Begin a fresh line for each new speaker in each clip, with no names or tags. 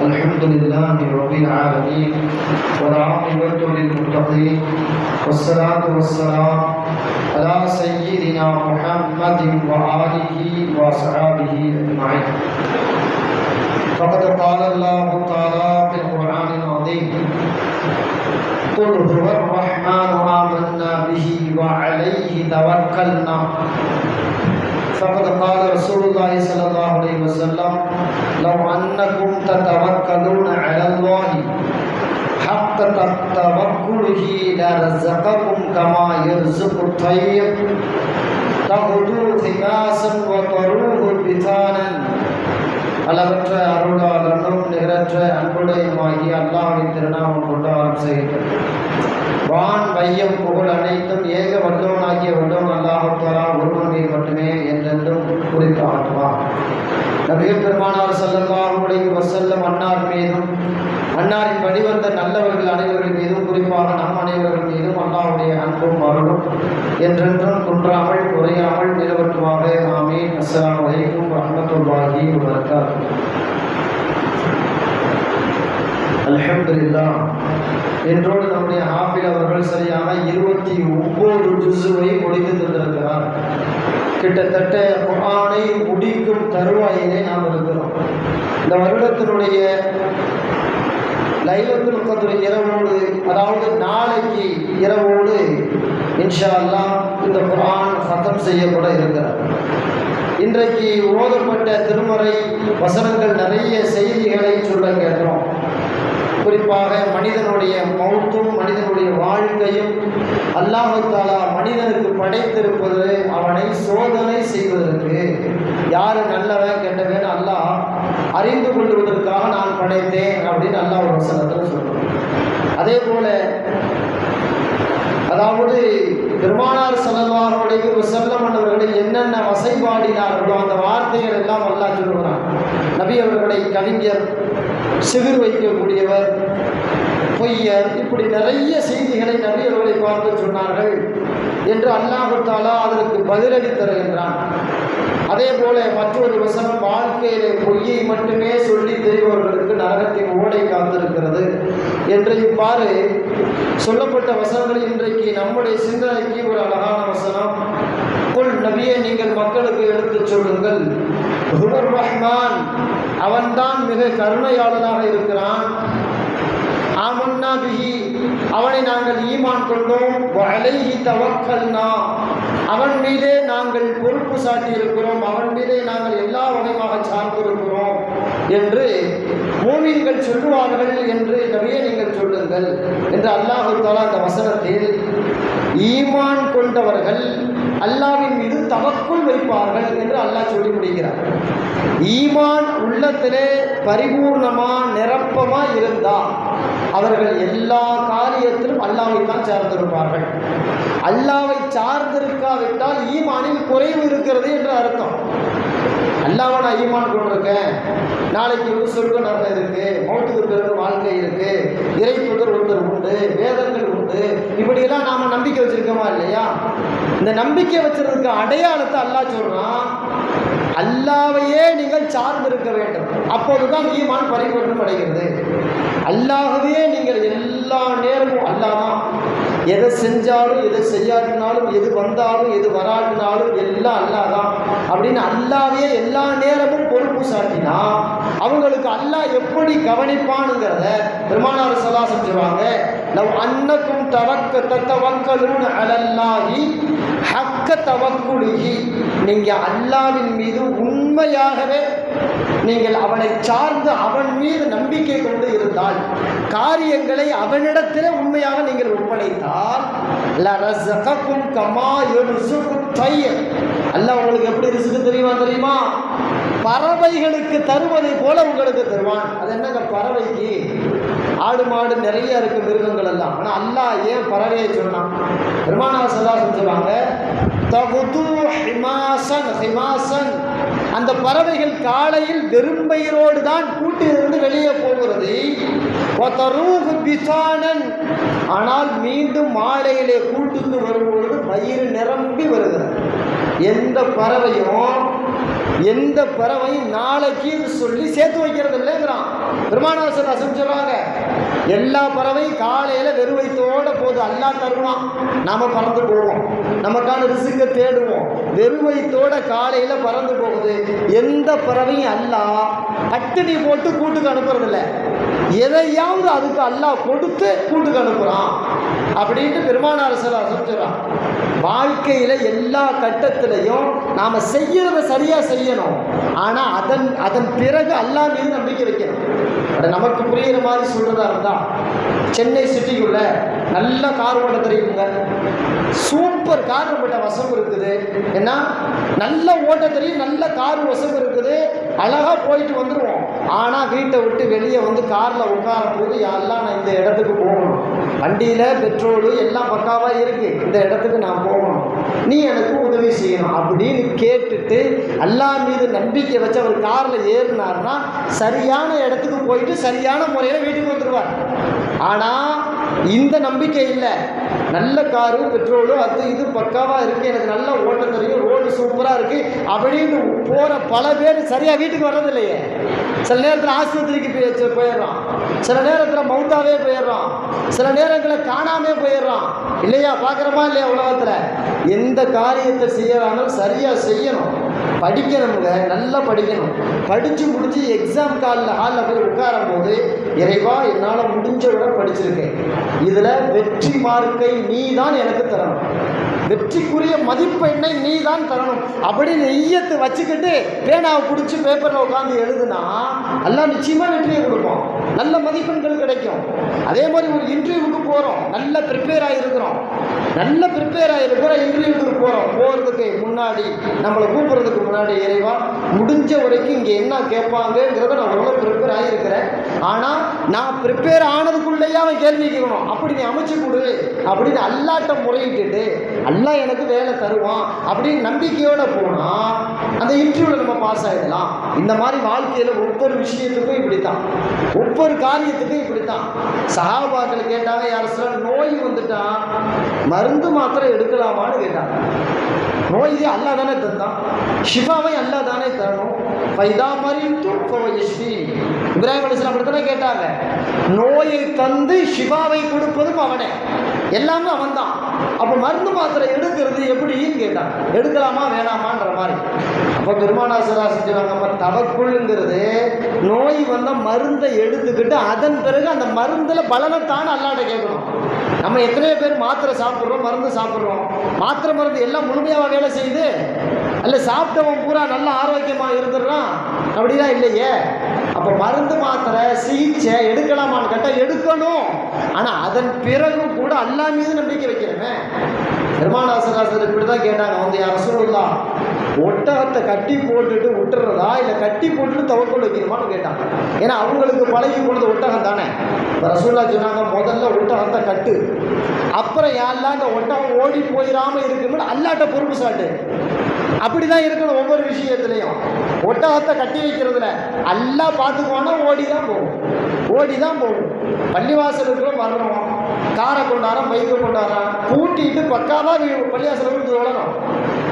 الحمد لله رب العالمين والعاقبة للمتقين والصلاة والسلام على سيدنا محمد وآله وصحبه أجمعين. فقد قال الله تعالى في القرآن العظيم: قل هو الرحمن آمنا به وعليه توكلنا. فقد قال رسول الله صلى الله عليه وسلم: لو أنكم تتوكلون على الله حق توكله لرزقكم كما يرزق الطير تغدو خماسا وتروح بطانا. அளவற்ற அருளாளனும் நிகரற்ற அன்புடையுமாகிய அல்லாஹ்வின் திருநாமம் கொண்டு ஆரம்பிக்கிறேன். வான் வையம் புகழ் அனைத்தும் ஏக வல்லவனாகிய வல்லவன் அல்லாஹ் தஆலா ஒருவன் மீது மட்டுமே என்றென்றும் குறிப்பாட்டுவான். நபிகள் பெருமானார் ஸல்லல்லாஹு அலைஹி வஸல்லம் அன்னார் மீதும் அன்னாரின் வழிவந்த நல்லவர்கள் அனைவர்கள் மீதும் குறிப்பாக நம் அனைவர்கள் மீதும் அல்லாஹ்வுடைய அன்பும் அருளும் என்றென்றும் குன்றாமல் குறையாமல் நிலவட்டுமாக. ஆமீன். அஸ்ஸலாமு அலைக்கும் வரஹ்மத்துல்லாஹி வபரகாத்துஹு. அல்ஹம்துலில்லாஹ். என்றோடு நம்முடைய ஹாஃபில் அவர்கள் சரியாக 29 ஜுஸுவை முடித்து தந்திருக்கிறார். கிட்டத்தட்ட குர்ஆனை முடிக்கும் தருவாயிலே நாம் இருக்கிறோம். இந்த வருடத்தினுடைய லைலத்துல் கத்ர் இரவோடு, அதாவது நாளைக்கு இரவோடு இன்ஷா அல்லாஹ் இந்த குர்ஆன் ஹத்தம் செய்யப்பட இருக்கிறார். இன்றைக்கு ஓதப்பட்ட திருமறை வசனங்கள் நிறைய செய்திகளை சொல்ல கேட்டோம். குறிப்பாக மனிதனுடைய மௌத்தும் மனிதனுடைய வாழ்க்கையும் அல்லாஹ் தஆலா மனிதனுக்கு படைத்திருப்பது அவனை சோதனை செய்வதற்கு, யாரு நல்லவன் கெட்டவன் அல்லாஹ் அறிந்து கொள்வதற்காக நான் படைத்தேன் அப்படின்னு அல்லாஹ் ஒரு வசனத்தில் சொல்றோம். அதே போல அதாவது பெருமானார் ஸல்லல்லாஹு அலைஹி வஸல்லம் அவர்களை என்னென்ன வசைபாடினார்களோ அந்த வார்த்தைகள் எல்லாம் அல்லாஹ் சொல்லுகிறான். நபி அவர்களை கவிஞர், சிகிர் வைக்கக்கூடியவர், பொய்யர், இப்படி நிறைய செய்திகளை நபி அவர்களை பார்த்து சொன்னார்கள் என்று அல்லாஹ் தஆலா அதற்கு பதிலடி தருகின்றான். அதே போல மற்றொரு வசனம், வாழ்க்கையிலே பொய்யை மட்டுமே சொல்லி தெரிபவர்களுக்கு நரகத்தின் ஓடை காத்திருக்கிறது என்று இவ்வாறு சொல்லப்பட்ட வசனங்கள் இன்றைக்கு நம்முடைய சிந்தனைக்கு ஒரு அழகான வசனம். குல் நபியே, நீங்கள் மக்களுக்கு எடுத்துச் சொல்லுங்கள், ஹுவர் ரஹ்மான், அவன்தான் மிக கருணையாளனாக இருக்கிறான். ஆமன்னா பிஹி, அவனை நாங்கள் ஈமான் கொண்டோம். வஅலைஹி தவக்கல்னா, அவன் மீதே நாங்கள் பொறுப்பு சாட்டியிருக்கிறோம், அவன் மீதே நாங்கள் எல்லா வகையாக சார்ந்திருக்கிறோம் என்று மூமின்கள் சொல்லுவார்கள் என்று நபியே நீங்கள் சொல்லுங்கள் என்று அல்லாஹ் தஆலா அந்த வசனத்தில் ஈமான் கொண்டவர்கள் அல்லாஹ்வின் மீது தவக்குல் வைப்பார்கள் என்று அல்லாஹ் சொல்லி முடிக்கிறார். ஈமான் உள்ளத்திலே பரிபூர்ணமா நிரப்பமா இருந்தா அவர்கள் எல்லா காரியத்திலும் அல்லாஹ்வை தான் சார்ந்திருப்பார்கள். அல்லாஹ்வை சார்ந்திருக்காவிட்டால் ஈமானில் குறைவு இருக்கிறது என்று அர்த்தம். அல்லாஹ்வை நான் ஈமான் கொண்டிருக்கேன், நாளைக்கு சொர்க்க நரகம் இருக்கு, மௌத்துக்கு பிறகு வாழ்க்கை இருக்கு, இறைப்புதர் ஒருத்தர் உண்டு, வேதங்கள் உண்டு, இப்படியெல்லாம் நாம நம்பிக்கை வச்சிருக்கோமா இல்லையா? இந்த நம்பிக்கை வச்சிருக்க அடையாளத்தை அல்லாஹ் சொல்றான். அல்லாஹ்வையே நீங்கள் சார்ந்திருக்க வேண்டும், அப்போதுதான் ஈமான் பரிபூர்ணம் அடைகிறது. அல்லாஹ்வே நீங்கள் எல்லா நேரமும் அல்லாஹ் தான். எதை செஞ்சாலும் எதை செய்யாட்டினாலும் எது வந்தாலும் எது வராட்டினாலும் எல்லாம் அல்லாஹ் தான் அப்படின்னு அல்லாஹ்வே எல்லா நேரமும் பொறுப்பு சாட்டினா அவங்களுக்கு அல்லாஹ் எப்படி கவனிப்பானுங்கிறத பெருமானார் ஸல்லல்லாஹு அலைஹி வஸல்லம் சொல்றாங்க. லவ் அன்னக்கும் தவக்கலூன அலல்லாஹி ஹக்க தவக்குலிஹி, நீங்க அல்லாஹ்வின் மீது உண்மையாகவே நீங்கள் அவனை சார்ந்து அவன் மீது நம்பிக்கை கொண்டு இருந்தால், காரியங்களை அவனிடத்திலே உண்மையாக நீங்கள் ஒப்படைத்தால், லரஸககும் கமா யர்ஸுகு தய்ர், அல்லாஹ் உங்களுக்கு எப்படி ரிஸ்க் தெரியுமா? பறவைகளுக்கு தருவதை போல உங்களுக்கு தருவான். அது என்னங்க, பறவைக்கு ஆடு மாடு நிறைய இருக்கு, மிருகங்கள் எல்லாம். ஆனால் அல்லாஹ் ஏன் பறவையை சொன்னான்? பெருமானார் ஸல்லல்லாஹு அலைஹி வஸல்லம் சொல்றாங்க, தகுது ஹிமாசன் ஹிமாசன், அந்த பறவைகள் காலையில் வெறும்பயிரோடு தான் கூட்டிலிருந்து வெளியே போகிறது. ஆனால் மீண்டும் மாலையிலே கூட்டுக்கு வரும்பொழுது வயிறு நிரம்பி வருகிறது. எந்த பறவையும் நாளைக்கு சொல்லி சேர்த்து வைக்கிறது இல்லைங்கிறான் பெருமானார் சொல்றாங்க, எல்லா பறவையும் காலையில வெறுவைத்தோட போகுது, அல்லாஹ் தருவான், நாம பறந்து போவோம், நமக்கான ரிஸ்கை தேடுவோம். வெறுவைத்தோட காலையில பறந்து போகுது. எந்த பறவையும் அல்லாஹ் பட்டினி போட்டு கூட்டுக்கு அனுப்புறது இல்லை, எதையாவது அதுக்கு அல்லாஹ் கொடுத்து கூட்டுக்கு அனுப்புறான் அப்படின்ட்டு பெருமானார் சொல்றான். வாழ்க்கையில எல்லா கட்டத்திலையும் நாம செய்யறத சரியா செய்யணும். ஆனா அதன் பிறகு அல்லாஹ் மீது நம்பிக்கை வைக்கணும். நமக்கு புரியுற மாதிரி சொல்றதா இருந்தா, சென்னை சிட்டிக்குள்ள நல்ல கார் ஓட்ட தெரியுங்க, சூப்பர் கார் ஓட்ட வசம் இருக்குது, ஏன்னா நல்ல ஓட்ட தெரியும், நல்ல கார் வசம் இருக்குது, அழகா போயிட்டு வந்துடுவோம். ஆனா வீட்டை விட்டு வெளியே வந்து கார்ல உட்காரும் போது, யாரெல்லாம் நான் இந்த இடத்துக்கு போகணும், வண்டியில பெட்ரோலு எல்லாம் பக்காவா இருக்கு, இந்த இடத்துக்கு நான் போகணும், நீ எனக்கு உதவி செய்யணும் அப்படின்னு கேட்டுட்டு அல்லாஹ் மீது நம்பிக்கை வச்சு அவர் கார்ல ஏறினார்னா சரியான இடத்துக்கு போயிட்டு சரியான முறையில வீட்டுக்கு வந்துடுவார். ஆனா இந்த நம்பிக்கை இல்லை, நல்ல காரு பெட்ரோலு அது இது பக்காவா இருக்கு, எனக்கு நல்ல ஓட்டம் தெரியும், ரோடு சூப்பரா இருக்கு அப்படின்னு போற பல பேர் சரியா வீட்டுக்கு வர்றது இல்லையே. சில நேரத்தில் ஆஸ்பத்திரிக்கு போயிடுறான், சில நேரத்தில் மவுத்தாவே போயிடுறான், சில நேரங்களில் காணாமே போயிடுறான். இல்லையா, பார்க்குறோமா இல்லையா? உலகத்தில் எந்த காரியத்தை செய்யறாலும் சரியா செய்யணும். படிக்கணுங்க, நல்லா படிக்கணும். படித்து முடிச்சு எக்ஸாம் ஹாலில் போய் உட்காரும் போது, இறைவா என்னால் முடிஞ்ச விட படிச்சிருக்கேன், இதில் வெற்றி மார்க்கை நீ தான் எனக்கு தரணும், வெற்றிக்குரிய மதிப்பெண்ணை நீ தான் தரணும் அப்படின்னு நெய்யத்தை வச்சுக்கிட்டு பேனாவை பிடிச்சி பேப்பரில் உட்காந்து எழுதுனா எல்லாம் நிச்சயமாக வெற்றியை கொடுப்போம், நல்ல மதிப்பெண்கள் கிடைக்கும். அதே மாதிரி ஒரு இன்டர்வியூவுக்கு போகிறோம், நல்ல ப்ரிப்பேர் ஆகிருக்கிறோம், இன்டர்வியூவுக்கு போகிறதுக்கு முன்னாடி, நம்மளை கூப்பிட்றதுக்கு முன்னாடி, இறைவா முடிஞ்ச வரைக்கும் இங்கே என்ன கேட்பாங்கிறத நான் எவ்வளோ ப்ரிப்பேர் ஆகியிருக்கிறேன், ஆனால் நான் ப்ரிப்பேர் ஆனதுக்குள்ளேயே அவன் கேள்வி கேட்கணும், அப்படி நீ அமைச்சு கொடு அப்படின்னு அல்லாட்ட முறையிட்டு அல்லாஹ் எனக்கு வேலை தருவான் அப்படின்னு நம்பிக்கையோடு போனால் அந்த இன்டர்வியூவில் நம்ம பாஸ் ஆகிடலாம். இந்த மாதிரி வாழ்க்கையில் ஒவ்வொரு விஷயத்துக்கும் இப்படித்தான், ஒவ்வொரு காரியத்துக்கும் இப்படித்தான். சஹாபாக்கள் கேட்டாங்க, யார் சில நோய் வந்துட்டா மருந்து மாத்திரை எடுக்கலாமான்னு கேட்டாங்க. நோய் அல்லாஹ் தானே தந்தான், ஷிஃபாவை அல்லாஹ் தானே தரணும். இப்ராஹிம் அலைஹிஸ்ஸலாம் அப்படித்தானே கேட்டாங்க, நோயை தந்து ஷிஃபாவை கொடுப்பதும் அவனே, எல்லாமே அவன் தான். அப்போ மருந்து மாத்திரை எடுக்கிறது எப்படின்னு கேட்டாங்க, எடுக்கலாமா வேணாமான்ற மாதிரி. அப்போ பெருமானார் செஞ்சுவாங்க, நம்ம தவக்குள்ங்கிறது நோய் வந்த மருந்தை எடுத்துக்கிட்டு அதன் பிறகு அந்த மருந்தில் பலனைத்தான் அல்லாட்ட கேட்கணும். நம்ம எத்தனையோ பேர் மாத்திரை சாப்பிட்றோம், மருந்து சாப்பிட்றோம், மாத்திரை மருந்து எல்லாம் முழுமையாக வேலை செய்யுது, அல்ல சாப்பிட்டவன் பூரா நல்ல ஆரோக்கியமாக இருந்துடுறான் அப்படின்னா இல்லையே. அப்போ மருந்து மாத்திரை சிகிச்சை எடுக்கலாமான்னு கேட்டால் எடுக்கணும். ஆனால் அதன் பிறகும் கூட அல்லாஹ் மீது நம்பிக்கை வைக்கிறேன். பெருமானார் இப்படி தான் கேட்டாங்க, வந்து யார் ரசூலுல்லாஹ் ஒட்டகத்தை கட்டி போட்டுட்டு விட்டுறதா இல்லை கட்டி போட்டுட்டு தவக்குள் வைக்கணுமான்னு கேட்டாங்க. ஏன்னா அவங்களுக்கு பழகி போனது ஒட்டகம் தானே. இப்போ ரசூலுல்லாஹ் சொன்னாங்க, முதல்ல ஒட்டகத்தை கட்டு, அப்புறம் யாரெல்லாம் இந்த ஒட்டகம் ஓடி போயிடாமல் இருக்குன்னு அல்லாட்ட பொறுப்பு சாட்டு. அப்படிதான் இருக்கணும் ஒவ்வொரு விஷயத்துலையும். ஒட்டகத்தை கட்டி வைக்கிறதுல எல்லாம் பார்த்துக்குவானா ஓடி தான் போகும். பள்ளிவாசலுக்குள்ள வரணும், காரை கொண்டாடுறோம், பைக்கை கொண்டாடுறோம், பூட்டிட்டு பக்காவாக பள்ளிவாசலுக்கு வரணும்.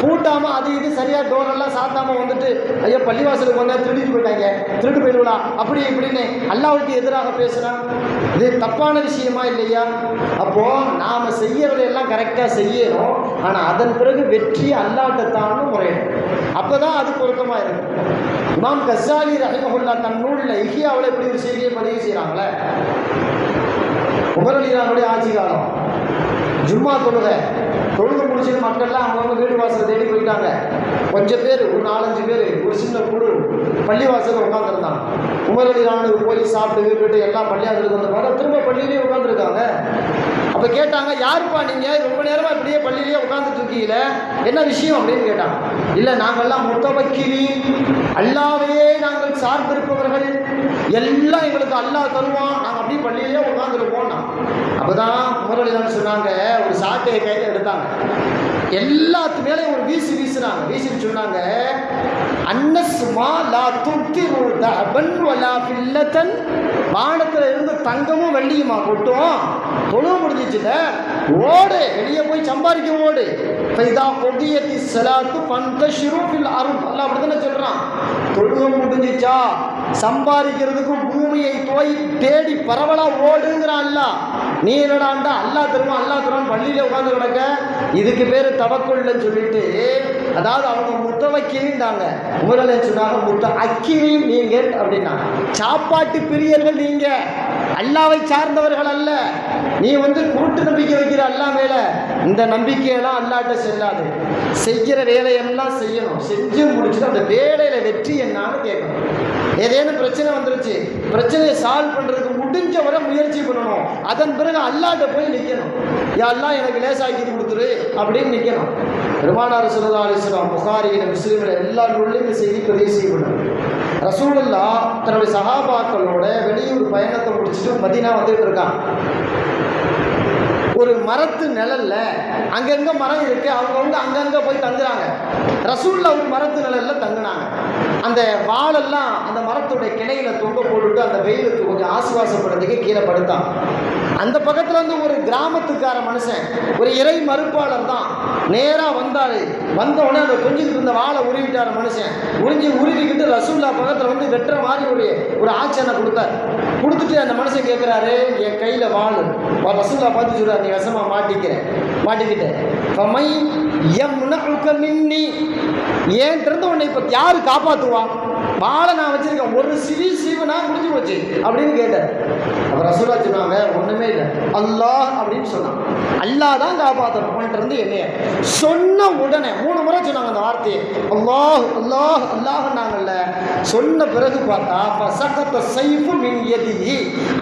பூட்டாமல் அது இது சரியாக டோரெல்லாம் சாத்தாமல் வந்துட்டு ஐயோ பள்ளிவாசலுக்கு வந்தால் திருடிட்டு போயிட்டாங்க, திருட்டு போயிடுவலாம் அப்படி இப்படின்னு அல்லாஹ்வுக்கு எதிராக பேசுகிறான். இது தப்பான விஷயமா இல்லையா? அப்போது நாம் செய்யறதையெல்லாம் கரெக்டாக செய்யணும். ஆனால் அதன் பிறகு வெற்றி அல்லாஹ்வுக்கு முறையிடும். அப்போ தான் அது பொருத்தமாக இருக்கும். இமாம் கஸ்ஸாலி ரஹிமஹுல்லாஹ் தன் நூலில் இஹ்யாவில் இப்படி ஒரு செய்தியை பதிவு செய்கிறாங்களே. உமர் ரலியல்லாஹு ஆட்சி காலம், ஜும்மா தொழுது முடிச்சுட்டு மக்கள்லாம் அவங்க வீடு வாசலை தேடி போயிட்டாங்க. கொஞ்சம் பேர், ஒரு 4-5 பேர், ஒரு சின்ன குழு பள்ளி வாசலில் உட்காந்துருந்தாங்க. உமர் ரலியல்லாஹு போய் சாப்பிட்டு வீட்டு எல்லாம் பள்ளியாசலுக்கு வந்து பார்த்தா திரும்ப பள்ளியிலேயே உட்காந்துருக்காங்க. அப்போ கேட்டாங்க, யாருப்பா நீங்கள் ரொம்ப நேரமாக இப்படியே பள்ளியிலேயே உட்காந்துட்டு இருக்கீங்களே, என்ன விஷயம் அப்படின்னு கேட்டாங்க. இல்லை, நாங்கள்லாம் முத்தவக்கிலி, அல்லாவையே நாங்கள் சார்ந்திருப்பவர்கள், எல்லாம் எங்களுக்கு அல்லாஹ் தருவான், நாங்கள் அப்படியே பள்ளியிலேயே உட்காந்துருப்போம்னா. அப்போ தான் உமர் சொன்னாங்க, ஒரு சாட்டையை கையில் எடுத்தாங்க, எல்லாத்து மேலே ஒரு வீசுனாங்க. வீசிட்டு சொன்னாங்க, அன்னஸ்மா லா துத்திரு தஅபன் வலா ஃபில்லதன், வானத்தில் இருந்து தங்கமும் வெள்ளியுமா கொட்டும், தொழுவு முடிஞ்சிச்சுல ஓடு, வெளியே போய் சம்பாதிக்க ஓடு. ஃபைதா குதியத்தி ஸலாத்து ஃபன்தஷிரு ஃபில் அர்த், அல்லாஹ் அப்படி தானே சொல்கிறான். தொழுவு முடிஞ்சிச்சா சம்பாதிக்கிறதுக்கு பூமியை போய் தேடி பரவலா ஓடுங்கிறான் அல்லாஹ். நீ என்னடாண்டா அல்லாஹ் தருவான் அல்லாஹ் தருவான் பள்ளியில உட்கார்ந்து கிடக்க, இதுக்கு பேரு தவக்குல்னு சொல்லிட்டு, அதாவது அவங்க முத்தவக்கிலின்றாங்க. உமரலே சொன்னாங்க முத்த அக்கிலியும் நீங்க அப்படின்னா, சாப்பாட்டு பிரியர்கள் நீங்க, அல்லாவை சார்ந்தவர்கள் அல்ல. நீ கூட்டு நம்பிக்கை வைக்கிற அல்லாஹ் மேல, இந்த நம்பிக்கையெல்லாம் அல்லாட்ட செல்லாது. செய்கிற வேலையெல்லாம் செய்யணும், செஞ்சு முடிச்சுட்டு அந்த வேலையில வெற்றி என்னான்னு கேட்கணும். ஏதேனும் பிரச்சனை வந்துருச்சு, பிரச்சனையை சால்வ் பண்றதுக்கு முடிஞ்ச வரை முயற்சி பண்ணணும். அதன் பிறகு அல்லாட்ட போய் நிற்கணும். யாரெல்லாம் எனக்கு லேசாக்கி கொடுத்துரு அப்படின்னு நிற்கணும். பெருமானார் ஸல்லல்லாஹு அலைஹி வஸல்லம் புகாரியில முஸ்லிமில் எல்லா நூல்லையும் இந்த செய்தி பதிவு செய்யப்படும். ரசூலுல்லாஹ் தன்னுடைய சஹாபாக்களோட வெளியூர் பயணத்தை முடிச்சுட்டு மதீனா வந்துட்டு இருக்கான். ஒரு மரத்து நிழல்ல அங்கங்க மரம் இருக்கு, அவங்க அங்கங்க போய் தங்குறாங்க. ரசூலுல்லாஹ் ஒரு மரத்து நிழல்ல தங்குனாங்க. அந்த வாழெல்லாம் அந்த மரத்துடைய கிளையில தொங்க போட்டுட்டு அந்த வெயிலுக்கு கொஞ்சம் ஆசுவாசப்படுறதுக்கு கீழே படுத்தான். அந்த பக்கத்துல ஒரு கிராமத்துக்கார மனுஷன், ஒரு இறை மறுப்பாளர் தான், நேரா வந்தாரு. வந்த உடனே அந்த கொஞ்சிட்டு இருந்த வாழை உருவிட்டார் மனுஷன். உருவிக்கிட்டு ரசூலுல்லாஹ் பக்கத்துல வெட்டுற மாதிரி ஒரு ஆட்சியனை கொடுத்தார். கொடுத்துட்டு அந்த மனுஷன் கேட்கிறாரு, என் கையில வாழு. ரசூலுல்லாஹ் பார்த்து சொல்றாரு, நீ விஷமா மாட்டிக்கிட்டேன். ஏன் திறந்த உன்னை இப்ப யாரு காப்பாத்துவா? வாழை நான் வச்சிருக்கேன், ஒரு சீவனா முடிஞ்சு போச்சு அப்படின்னு கேட்டார். அப்ப ரசூலுல்லாஹ் சொன்னாங்க, ஒண்ணுமே இல்லை, அல்லாஹ் அப்படின்னு சொன்னான். அல்லாஹ் தான் காப்பாற்றணும் உன்கிட்ட இருந்து என்னைய. சொன்ன உடனே 3 முறை சொன்னாங்க அந்த வார்த்தையை, அல்லாஹ் அல்லாஹ் அல்லாஹ்னாங்கல்ல. சொன்ன பிறகு பார்த்தா பசகத்த சைஃபு மின் யதிஹி,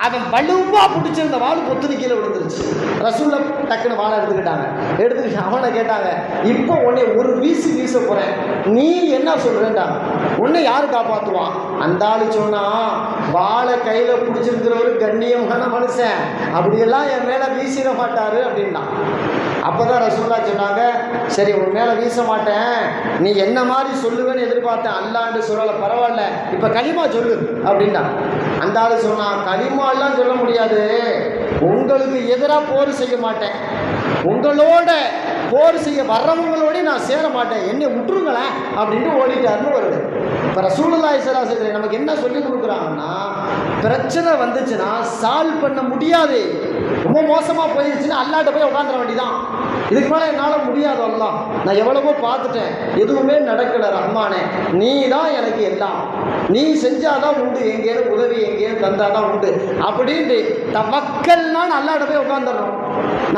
அவன் வலுவா பிடிச்சிருந்த வாள் பொத்துனு கீழே விழுந்துருச்சு. ரசூலுல்லாஹ் டக்குன்னு வாழை எடுத்துக்கிட்டு அவனை கேட்டாங்க, இப்போ உன்னை ஒரு வீச போறேன், நீ என்ன சொல்றேன்டாங்க. உன்னை யாரு காப்பாற்றுவான்? அந்த ஆளு சொன்னா, வாழை கையில பிடிச்சிருக்கிறவரு கண்ணியமான மனுஷன், அப்படியெல்லாம் என் மேல வீசிட மாட்டாரு அப்படின்னா. அப்பதான் ரசூலுல்லாஹ் சொன்னாங்க, சரி உன் மேல வீச மாட்டேன், நீ என்ன மாதிரி சொல்லுவேன்னு எதிர்பார்த்தேன், அல்லாண்டு சொல்லல, பரவாயில்ல இப்ப களிமா சொல்லு அப்படின்னா. அந்த ஆளு சொன்னா, களிமா எல்லாம் சொல்ல முடியாது, உங்களுக்கு எதிராக போர் செய்ய மாட்டேன், உங்களோட போர் செய்ய வர்றவங்களோட நான் சேர மாட்டேன், என்னை விட்டுருங்களேன் அப்படின்ட்டு ஓடிட்டாருன்னு வருது. இப்போ ரசூலுல்லாஹி ஸல்லல்லாஹு அலைஹி வஸல்லம் நமக்கு என்ன சொல்லி கொடுக்குறாங்கன்னா, பிரச்சனை வந்துச்சுன்னா சால்வ் பண்ண முடியாது, ரொம்ப மோசமாக போயிடுச்சுன்னா அல்லாட்ட போய் உட்காந்துட வேண்டிதான். இதுக்கு மேலே என்னால் முடியாது, அல்லாஹ் நான் எவ்வளவோ பார்த்துட்டேன், எதுவுமே நடக்கலை, ரஹ்மானே நீ தான் எனக்கு எல்லாம், நீ செஞ்சாதான் உண்டு, எங்கேயும் உதவி எங்கேயும் தந்தாதான் உண்டு அப்படின்ட்டு தவக்கல்னா அல்லாட்ட போய் உட்காந்துடுறோம்.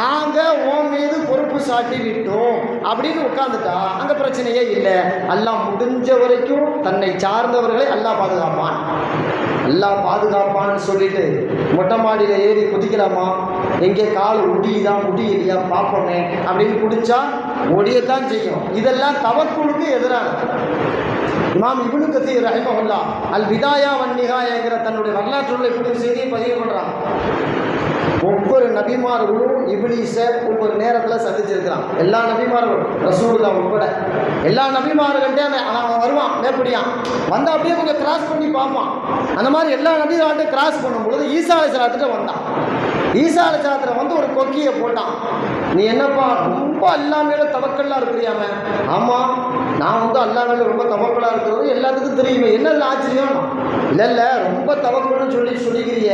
நாங்கள் உன் மீது பொறுப்பு சாட்டி விட்டோம் அப்படின்னு உட்காந்துட்டா அங்கே பிரச்சனையே இல்லை. அல்லாஹ் முடிஞ்ச வரைக்கும் தன்னை சார்ந்தவர்களை அல்லாஹ் பாதுகாப்பான். அல்லாஹ் பாதுகாப்பான்னு சொல்லிட்டு மொட்டை மாடியில் ஏறி குதிக்கலாமா? எங்கே கால் முடியலையா பார்ப்போமே அப்படின்னு குடிச்சா ஒடியத்தான் செய்யும். இதெல்லாம் தவக்குலுக்கு எதிரான. இமாம் இப்னு கஸீர் ரஹிமஹுல்லாஹ் அல் பிதாயா வன் நிஹாயாங்கிற தன்னுடைய வரலாற்றுள்ள இப்படி செய்தியை பதிவு பண்ணுறான். ஒவ்வொரு நபிமார்களும் இப்லீஸை ஒவ்வொரு நேரத்தில் சந்திச்சிருக்கிறான். எல்லா நபிமார்களும், ரசூலுல்லாஹ் உட்பட எல்லா நபிமார்கள்ட்டே அவன் வருவான், மேப்படியான் வந்து அப்படியே கொஞ்சம் கிராஸ் பண்ணி பார்ப்பான். அந்த மாதிரி எல்லா நபிமார்கிட்ட கிராஸ் பண்ணும்பொழுது ஈசா அலைஹிஸ்ஸலாத்திட்ட வந்தான். ஈசா அலைஹிஸ்ஸலாத்திட்ட ஒரு கொக்கியை போட்டான். நீ என்னப்பா ரொம்ப அல்லா மேல தவக்கல்லா இருக்கிறியாம? ஆமாம், நான் அல்லா மேல ரொம்ப தவக்கலா இருக்கிறது எல்லாத்துக்கும் தெரியுமே, என்ன ஆச்சரியம்? இல்லை ரொம்ப தவக்கல்னு சொல்லிக்கிறிய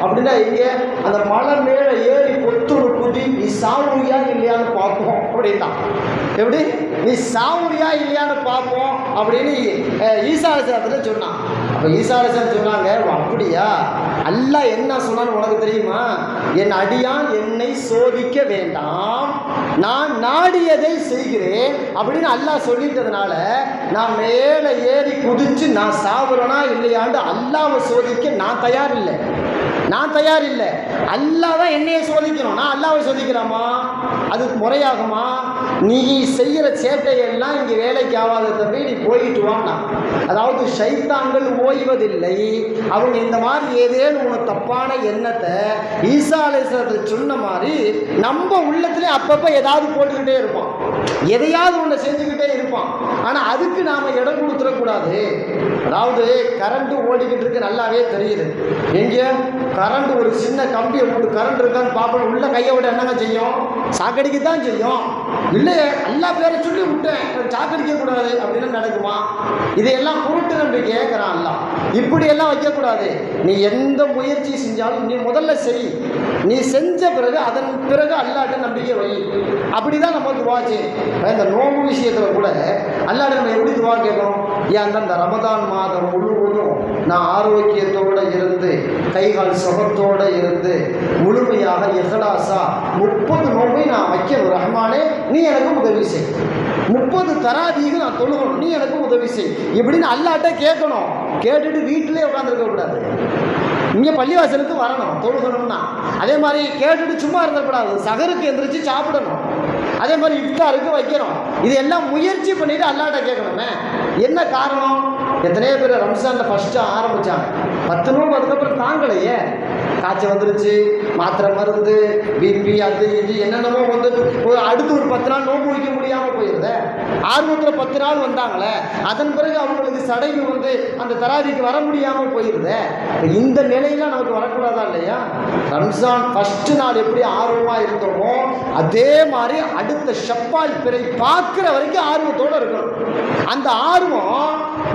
அப்படின்னா இங்கே அந்த மலை மேல ஏறி கொத்துரு குதி, நீ சாவுரியா இல்லையான்னு பார்ப்போம் அப்படின்னா. எப்படி நீ சாவுரியா இல்லையான்னு பார்ப்போம் அப்படின்னு ஈசா அலைஹிஸ்ஸலாத்திட்ட சொன்னான். அப்போ ஈசா அலைஹிஸ்ஸலாம் சொன்னாங்க, அப்படியா, அல்லாஹ் என்ன சொன்னான்னு உனக்கு தெரியுமா? என் அடியான் என்னை சோதிக்க வேண்டாம், நான் நாடியதை செய்கிறேன் அப்படின்னு அல்லாஹ் சொல்லிட்டதுனால நான் மேலே ஏறி குதிச்சு நான் சாவுறேனா இல்லையாண்டு அல்லாஹ்வை சோதிக்க நான் தயார் இல்லை. அல்லாஹ் தான் என்னையை சோதிக்கணும், நான் அல்லாஹ்வை சோதிக்கிறேமா? அது முறையாகுமா? நீ செய்கிற சேட்டையெல்லாம் இங்கே வேலைக்கு ஆகாத தம்பி, நீ போயிட்டு வான்னா. அதாவது ஷைத்தான்கள் ஓய்வதில்லை. அவங்க இந்த மாதிரி ஏதேனும் உனக்கு தப்பான எண்ணத்தை ஈசா அலைஹிஸ்ஸலாம் சொன்ன மாதிரி நம்ம உள்ளத்திலே அப்பப்போ ஏதாவது போட்டுக்கிட்டே இருப்பான், எதையாவது ஒன்று செஞ்சுக்கிட்டே இருப்பான். ஆனால் அதுக்கு நாம் இடம் கொடுத்துடக்கூடாது. அதாவது கரண்ட்டு ஓடிக்கிட்டு இருக்கு, நல்லாவே தெரியுது. எங்கே கரண்ட் ஒரு சின்ன கம்பியை போட்டு கரண்ட் இருக்கான்னு பார்ப்போம், உள்ள கையை விட என்னங்க செய்யும்? சாக்கடிக்கு தான் செய்யும். இல்லையே அல்லா பேரை சொல்லி விட்டேன், சாக்கடிக்க கூடாது அப்படின்னு நடக்குமா? இதையெல்லாம் குருட்டு நம்பிக்கை கேட்குறான் அல்லா. இப்படியெல்லாம் வைக்கக்கூடாது. நீ எந்த முயற்சி செஞ்சாலும் நீ முதல்ல செய். நீ செஞ்ச பிறகு அதன் பிறகு அல்லாட்ட நம்பிக்கை வை. அப்படிதான் நம்ம துவா செய்யணும். இந்த நோம்பு விஷயத்தில் கூட அல்லாட்ட நம்ம எப்படி துவா கேட்கணும்? ஏன் அந்த ரமதான் மாதம் முழுவதும் நான் ஆரோக்கியத்தோடு இருந்து கைகால் சுகத்தோடு இருந்து முழுமையாக இஹ்லாஸா 30 நோம்பை நான் வைக்கணும் ரஹ்மானே, நீ எனக்கு உதவி செய். 30 தராவீக நான் தொழுகணும், நீ எனக்கு உதவி செய். இப்படின்னு அல்லாட்ட கேட்கணும். கேட்டுட்டு வீட்டிலே உட்காந்துருக்க கூடாது, இங்கே பள்ளிவாசலுக்கு வரணும் தொழுகணும்னா. அதே மாதிரி கேட்டுட்டு சும்மா இருந்தக்கூடாது, சகருக்கு எந்திரிச்சு சாப்பிடணும். அதே மாதிரி இஃப்தாருக்கு வைக்கணும். இது எல்லாம் முயற்சி பண்ணிட்டு அல்லாட்ட கேட்கணுமே. என்ன காரணம்? எத்தனையோ பேர் ரம்ஜானில் ஃபஸ்ட்டு ஆரம்பித்தாங்க, 10 நோம்பு அதுக்கப்புறம் தாங்கலையே. காய்ச்சல் வந்துருச்சு, மாத்திரை மருந்து, பிபி, அது இது என்னென்னமோ வந்துட்டு அடுத்து ஒரு 10 நாள் நோம்பு வைக்க முடியாமல் போயிருது. ஆர்வத்தில் 10 நாள் வந்தாங்களே, அதன் பிறகு அவங்களுக்கு சடைவு வந்து அந்த தராவிக்கு வர முடியாமல் போயிருது. இந்த நிலையெல்லாம் நமக்கு வரக்கூடாதா இல்லையா? ரம்ஜான் ஃபஸ்ட்டு நாள் எப்படி ஆர்வமாக இருந்தோமோ அதே மாதிரி அடுத்த ஷப்பால் பிறை பார்க்குற வரைக்கும் ஆர்வத்தோடு இருக்கணும். அந்த ஆர்வம்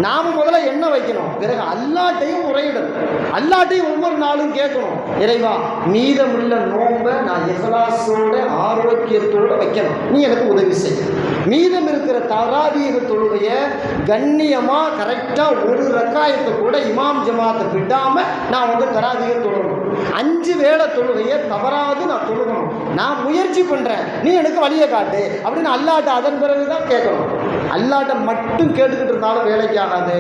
நாம் முதல்ல என்ன வைக்கணும், பிறகு அல்லாட்டையும் முறையிடணும். அல்லாட்டையும் ஒவ்வொரு நாளும் கேட்கணும், இறைவா மீதமுள்ள நோன்பை நான் இஹ்லாஸோட ஆரோக்கியத்தோடு வைக்கணும், நீ எனக்கு உதவி செய். மீதம் இருக்கிற தராவீஹ் தொழுகைய கண்ணியமாக கரெக்டாக ஒரு ரக்காயத்தை கூட இமாம் ஜமாத்தை விடாமல் நான் வந்து தராவீஹ் தொழுகணும். 5 வேளை தொழுகையை தவறாது நான் தொழுகணும். நான் முயற்சி பண்ணுறேன், நீ எனக்கு வழியை காட்டு அப்படின்னு அல்லாட்ட அதன் பிறகு தான் கேட்கணும். அல்லாட்ட மட்டும் கேட்டுக்கிட்டு இருந்தாலும் வேலைக்கு ஆகாது.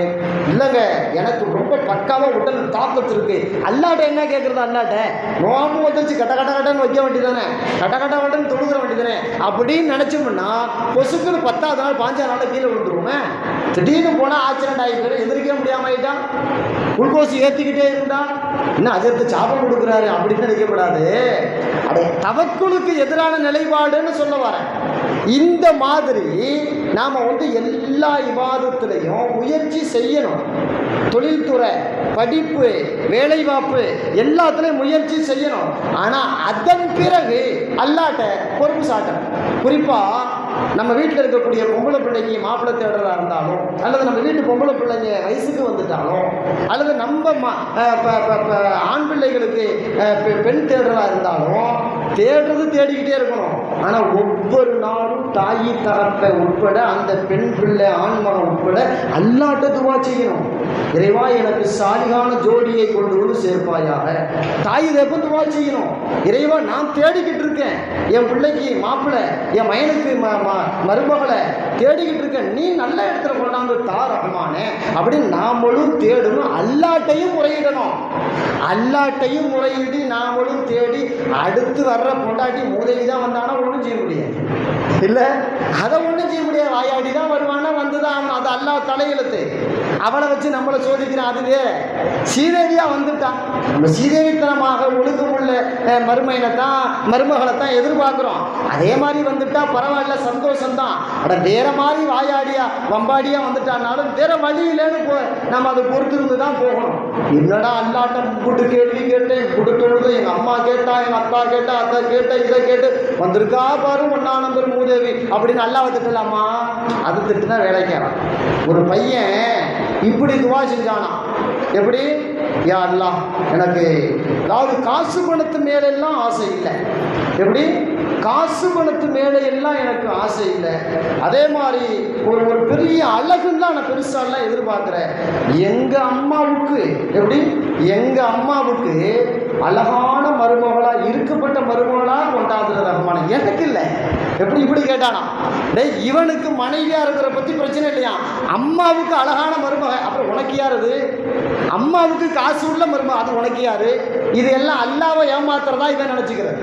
இல்லைங்க, எனக்கு ரொம்ப பக்காவாக உடல் தாக்கத்து இருக்கு, அல்லாட்ட என்ன கேட்குறது? அல்லாட்ட நோம்பு வந்துச்சு கட்ட கட்ட கட்டன்னு வைக்க வேண்டியதானே, கட்ட கட்ட கட்டன்னு தொழுகிற வேண்டியதானே அப்படின்னு நினச்சோம்னா கொசுக்குன்னு 10ஆவது நாள் 5ஆவது நாள் கீழே விழுந்துருவோமே. திடீர்னு போனால் ஆக்சிடென்ட் ஆகி போய் எதிர்க்க முடியாமல் ஆகிட்டான், குளுக்கோஸ் ஏற்றிக்கிட்டே இருந்தா இன்னும் அதற்கு சாபம் கொடுக்குறாரு அப்படின்னு நினைக்கப்படாது. அது தவக்குலுக்கு எதிரான நிலைப்பாடுன்னு சொல்ல வரேன். இந்த மாதிரி நாம் வந்து எல்லா இபாதத்திலையும் முயற்சி செய்யணும். தொழில்துறை, படிப்பு, வேலைவாய்ப்பு எல்லாத்துலேயும் முயற்சி செய்யணும். ஆனால் அதன் பிறகு அல்லாட்ட பொறுப்பு சாட்டணும். குறிப்பாக நம்ம வீட்டில் இருக்கக்கூடிய பொம்பளை பிள்ளைக்கு மாப்பிள்ளை தேடுறதா இருந்தாலும், அல்லது நம்ம வீட்டு பொம்பளை பிள்ளைங்க வயசுக்கு வந்துட்டாலும், அல்லது நம்ம ஆண் பிள்ளைகளுக்கு பெண் தேடுறதா இருந்தாலும் தேடுறது தேடிக்கிட்டே இருக்கணும். ஆனால் ஒவ்வொரு நாளும் தாயி தகப்பை உட்பட அந்த பெண் பிள்ளை ஆண்மகன் உட்பட அல்லாட்ட துவா செய்யணும். இறைவா எனக்கு சாலிகான ஜோடியை கொண்டு வந்து சேர்ப்பாயாக. தாய் தகப்ப துவா செய்யணும். இறைவா நான் தேடிக்கிட்டு இருக்கேன், என் பிள்ளைக்கு மாப்பிள்ளை, என் மயனுக்கு மருமகளை தேடிக்கிட்டு இருக்கேன், நீ நல்ல இடத்துல கொண்டாந்து தா ரஹ்மானே அப்படின்னு நாமளும் தேடணும். அல்லாட்டையும் முறையிடணும். அல்லாட்டையும் முறையிட்டு நாமளும் தேடி அடுத்து வர்ற பொண்டாட்டி மூதேவி தான் வந்தானா ஒன்றும் செய்ய முடியாது. இல்லை, அதை ஒன்றும் செய்ய முடியாது. வாயாடி தான் வருவானா, வந்து தான் அவன், அது அல்லாஹ் தலையெழுத்து. அவளை வச்சு நம்மளை சோதிக்கிறான். அதுவே சீதேவியாக வந்துட்டான். நம்ம சீதேவித்தனமாக ஒழுக்கமுள்ள மருமகளை தான் எதிர்பார்க்குறோம். அதே மாதிரி வந்துட்டா பரவாயில்ல, சந்தோஷம்தான். அட வேற மாதிரி வாயாடியா வம்பாடியா வந்துட்டான்னாலும் வேற வழி இல்லைன்னு நம்ம அதை பொறுத்திருந்து தான் போகணும். என்னடா அல்லாட்ட கூட்டு கேள்வி கேட்டேன், கொடுத்தொழுது எங்கள் அம்மா கேட்டா, எங்கள் அப்பா கேட்டா, அதை கேட்ட, இதை கேட்டு வந்திருக்கா பாரு 1ஆம் நம்பர் மூதேவி அப்படின்னு அல்லாவை திட்டலாமா? அது திட்டுனா வேலைக்காரன். ஒரு பையன் இப்படி துவா செஞ்சானா, எப்படி? யா அல்லாஹ் எனக்கு அதாவது காசு பணத்து மேலெல்லாம் ஆசை இல்லை. எப்படி? காசு பணத்து மேலே எல்லாம் எனக்கு ஆசை இல்லை. அதே மாதிரி ஒரு பெரிய அழகுலாம் நான் பெருசாலாம் எதிர்பார்க்குறேன். எங்கள் அம்மாவுக்கு எப்படி? எங்கள் அம்மாவுக்கு அழகான மருமகளாக இருக்கப்பட்ட மருமகளாக கொண்டாடுற ரஹ்மான் எனக்கு இல்லை. எப்படி இப்படி கேட்டானா? டே, இவனுக்கு மனைவியாக இருக்கிற பற்றி பிரச்சனை இல்லையா, அம்மாவுக்கு அழகான மருமக, அப்புறம் உனக்கு யார்? அது அம்மாவுக்கு காசு உள்ள மருமக, அது உனக்கு யார்? இது எல்லாம் அல்லாவை ஏமாத்துறதா இவன் நினச்சிக்கிறது.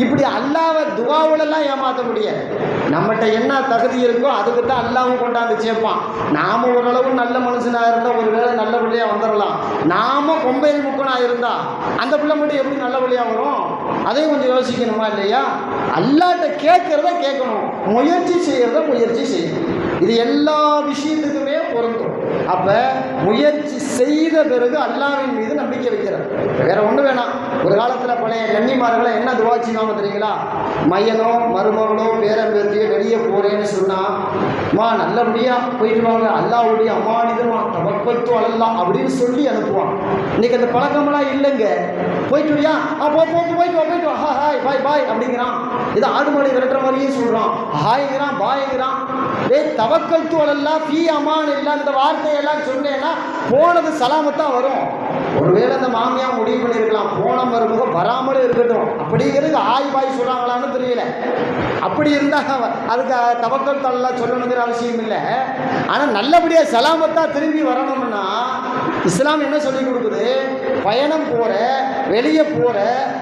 இப்படி அல்லாவை துவாவிலெல்லாம் ஏமாற்ற முடியாது. நம்மகிட்ட என்ன தகுதி இருக்கோ அதுக்கு தான் அல்லாவும் கொண்டாந்து சேர்ப்பான். நாம் ஓரளவு நல்ல மனுஷனாக இருந்தால் ஒரு வேளை நல்ல பிள்ளையாக வந்துடலாம். நாம் கொம்பையில் முக்கனாக இருந்தால் அந்த பிள்ளை மட்டும் எப்படி நல்ல பிள்ளையாக வரும்? அதையும் கொஞ்சம் யோசிக்கணுமா இல்லையா? அல்லாட்ட கேட்குறத கேட்கணும், முயற்சி செய்கிறத முயற்சி செய்யணும். இது எல்லா விஷயத்துக்குமே பொருந்தும். அப்போ முயற்சி செய்த பிறகு அல்லாவின் மீது நம்பிக்கை வைக்கிறது. வேற ஒன்றும் வேணாம். ஒரு காலத்தில் பழைய கன்னிமார்களை என்ன துவா செய்வாங்க தெரியுங்களா? மையனோ மருமகளோ பேரம்பேத்தியோ வெளியே போறேன்னு சொன்னா, மா நல்லபடியா போயிட்டு வாங்க, அல்லாஹ்வுடைய அமானிதமா தவக்கத்து அல்லாஹ் அப்படின்னு சொல்லி அனுப்புவான். இன்னைக்கு அந்த பழக்கமெல்லாம் இல்லைங்க. போயிட்டு வரியா? போயிட்டு வா, ஹாய் பாய் பாய் அப்படிங்கிறான். இது ஆடு மாடி விரட்டுற மாதிரியே சொல்றான். ஹாய்ங்கிறான், பாய்ங்கிறான். தவக்கத்து அல்லாஹ் ஃபீ அமான் இல்ல அந்த வார்த்தையெல்லாம் சொன்னேன்னா போனது சலாமத்தா வரும். ஒருவேளை அந்த மாமியா முடிவு பண்ணியிருக்கலாம், போன மருமகம் வராமலே இருக்கட்டும் அப்படிங்கிறது ஆய் பாய் சொல்றாங்களான்னு தெரியல. அப்படி இருந்தா அதுக்கு தவக்கல் தல்லா சொல்லணுங்கிற அவசியம் இல்லை. ஆனால் நல்லபடியாக சலாமத்தா திரும்பி வரணும்னா இஸ்லாம் என்ன சொல்லி கொடுக்குது? பயணம் போகிற, வெளியே போகிற,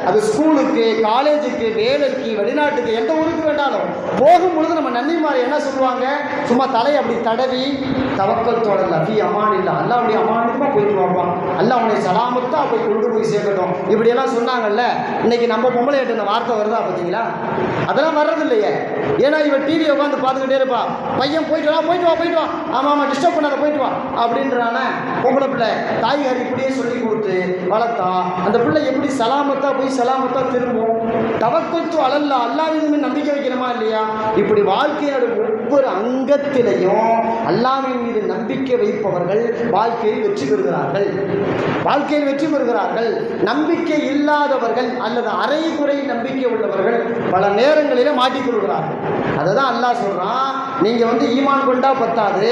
அது ஸ்கூலுக்கு, காலேஜுக்கு, வேலைக்கு, வெளிநாட்டுக்கு, எந்த ஊருக்கு வேண்டாலும் போகும் பொழுது நம்ம நன்னிமாரி என்ன சொல்லுவாங்க? சும்மா தலையை அப்படி தடவி தவக்கல் தோழல் அபி அமான் இல்லை, அல்லாவுடைய அமானிதமாக போயிட்டு வாப்பான், அல்லா உன்னை சலாமத்தா போய் கொண்டு போய் சேர்க்கட்டும், இப்படியெல்லாம் சொன்னாங்கல்ல. இன்னைக்கு நம்ம பொம்பளை இந்த வார்த்தை வருதா பார்த்தீங்களா? அதெல்லாம் வர்றது இல்லையே. ஏன்னா இவன் டிவியை உட்காந்து பார்த்துக்கிட்டே இருப்பா. பையன் போயிட்டு வா, ஆமாம் டிஸ்டர்ப் பண்ணாத, போயிட்டு வா அப்படின்றான. பொம்பளை பிள்ளை தாய்காரி இப்படியே சொல்லி கொடுத்து வளர்த்தா அந்த பிள்ளை எப்படி சலாமத்தா போய் சலாமத்தா திரும்பும்? தவக்கத்து அலல்லா, அல்லாஹ்வின் நம்பிக்கை வைக்கணுமா இல்லையா? இப்படி வாழ்க்கையோட ஒவ்வொரு அங்கத்திலையும் அல்லாஹ்வின் மீது நம்பிக்கை வைப்பவர்கள் வாழ்க்கையில் வெற்றி பெறுகிறார்கள். நம்பிக்கை இல்லாதவர்கள் அல்லது அரைகுறை நம்பிக்கை உள்ளவர்கள் பல நேரங்களில மாட்டிக்கொள்கிறார்கள். அதை தான் அல்லாஹ் சொல்றான், நீங்க ஈமான் கொண்டா பத்தாது,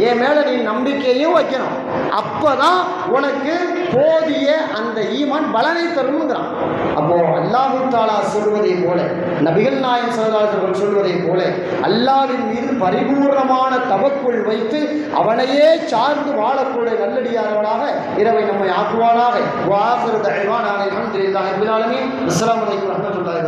என் மேல நீ நம்பிக்கையும் வைக்கணும், அப்பதான் உனக்கு போதிய அந்த ஈமான் பலனை தரும்ங்கிறான். அப்போ அல்லாஹ் தஆலா சொல்வதை போல, நபிகள் நாயகம் ஸல்லல்லாஹு அலைஹி வஸல்லம் சொல்வதை போல அல்லாஹ்வின் மீது பரிபூர்ணமான தவக்குள் வைத்து அவனையே சார்ந்து வாழக்கூடிய நல்லடியார்களாக இரவை நம்மை ஆக்குவானாக. வஆகிரு தஅவானா அல்ஹம்துலில்லாஹி ரப்பில் ஆலமீன். அஸ்ஸலாமு அலைக்கும் வரஹ்மத்துல்லாஹி.